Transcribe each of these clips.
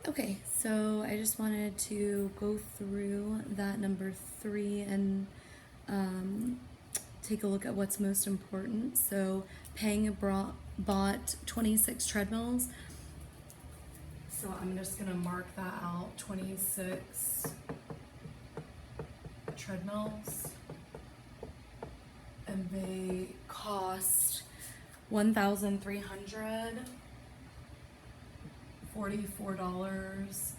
Okay, so I just wanted to go through that number 3 and um, take a look at what's most important. So, Pang bought 26 treadmills. So, I'm just going to mark that out, 26 treadmills. And they cost $1,344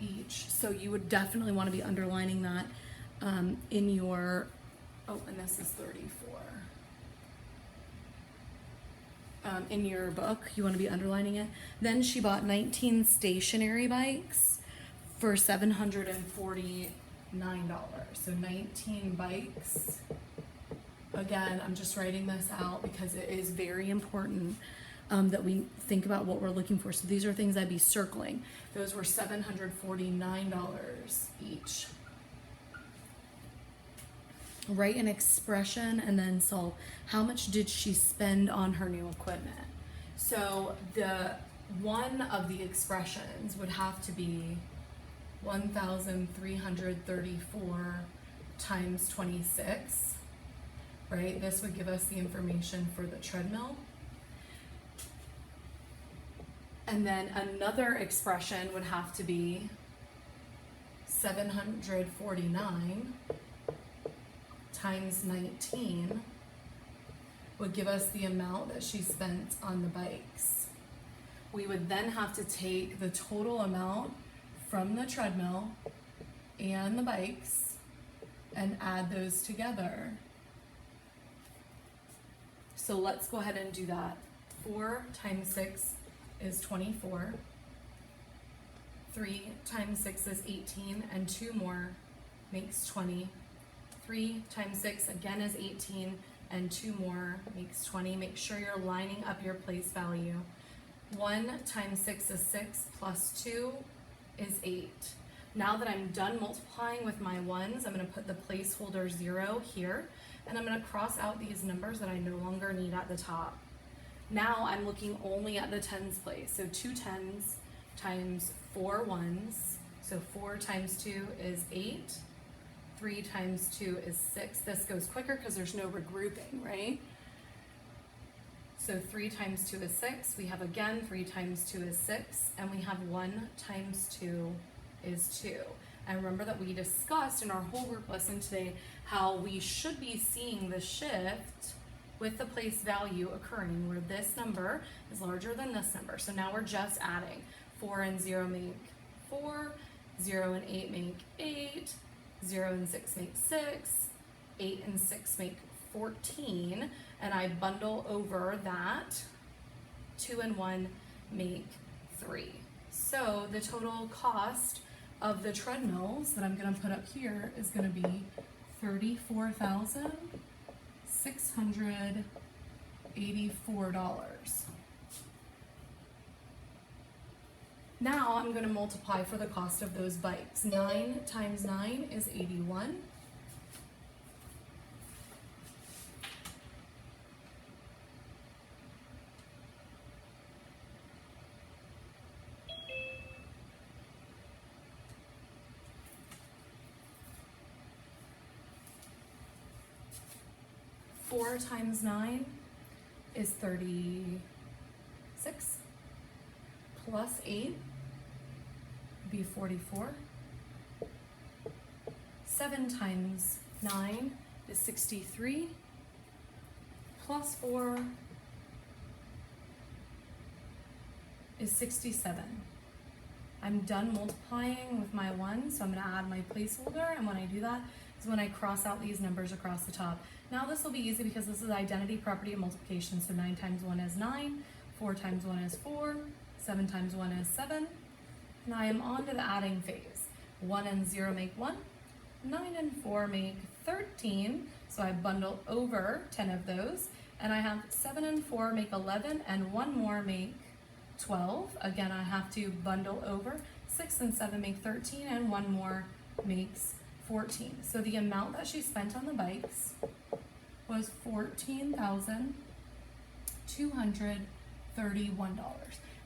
each. So you would definitely want to be underlining that in your, oh, and this is 34. In your book, you want to be underlining it. Then she bought 19 stationary bikes for $749. So 19 bikes. Again, I'm just writing this out because it is very important that we think about what we're looking for. So these are things I'd be circling. Those were $749 each. Write an expression and then solve. How much did she spend on her new equipment? So the one of the expressions would have to be 1,334 times 26. Right? This would give us the information for the treadmill. And then another expression would have to be 749 times 19 would give us the amount that she spent on the bikes. We would then have to take the total amount from the treadmill and the bikes and add those together. So let's go ahead and do that. 4 times 6 is 24. 3 times 6 is 18, and 2 more makes 20. 3 times 6 again is 18, and 2 more makes 20. Make sure you're lining up your place value. 1 times 6 is 6, plus 2 is 8. Now that I'm done multiplying with my ones, I'm going to put the placeholder 0 here, and I'm going to cross out these numbers that I no longer need at the top. Now I'm looking only at the tens place. So 2 tens times 4 ones. So 4 times 2 is 8. 3 times 2 is 6. This goes quicker because there's no regrouping, right? So 3 times 2 is 6. We have again 3 times 2 is 6. And we have 1 times 2 is 2. And remember that we discussed in our whole group lesson today how we should be seeing the shift with the place value occurring where this number is larger than this number. So now we're just adding. 4 and 0 make 4, 0 and 8 make 8, 0 and 6 make 6, 8 and 6 make 14, and I bundle over that. 2 and 1 make 3. So the total cost of the treadmills that I'm going to put up here is going to be $34,684. Now I'm going to multiply for the cost of those bikes. 9 times 9 is 81. Four times 9 is 36. Plus 8 would be 44. 7 times 9 is 63. Plus 4 is 67. I'm done multiplying with my 1, so I'm going to add my placeholder, and when I do that is when I cross out these numbers across the top. Now this will be easy because this is identity, property, and multiplication. So 9 times 1 is 9, 4 times 1 is 4, 7 times 1 is 7, and I am on to the adding phase. 1 and 0 make 1, 9 and 4 make 13, so I bundle over 10 of those, and I have 7 and 4 make 11, and 1 more make 12. Again, I have to bundle over. 6 and 7 make 13, and 1 more makes 14. So the amount that she spent on the bikes was $14,231.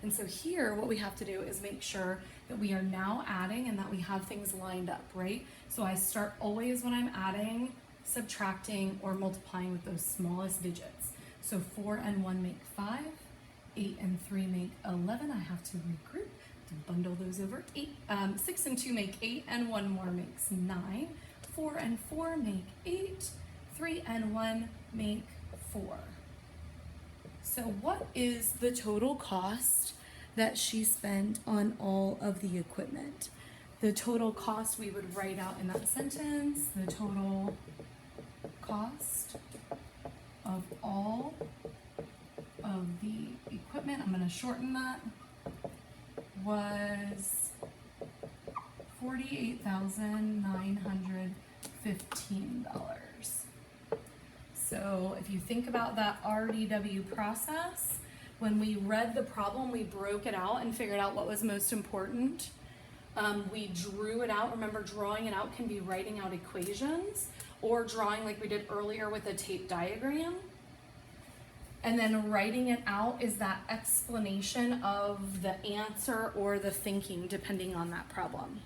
And so here, what we have to do is make sure that we are now adding and that we have things lined up, right? So I start always when I'm adding, subtracting, or multiplying with those smallest digits. So 4 and 1 make 5, 8 and 3 make 11. I have to regroup to bundle those over. 6 and 2 make 8, and 1 more makes 9. 4 and 4 make 8, 3 and 1 make 4. So what is the total cost that she spent on all of the equipment? The total cost we would write out in that sentence, the total cost of all of the equipment, I'm going to shorten that, was $48,915. So if you think about that RDW process, when we read the problem, we broke it out and figured out what was most important. We drew it out. Remember, drawing it out can be writing out equations or drawing like we did earlier with a tape diagram. And then writing it out is that explanation of the answer or the thinking, depending on that problem.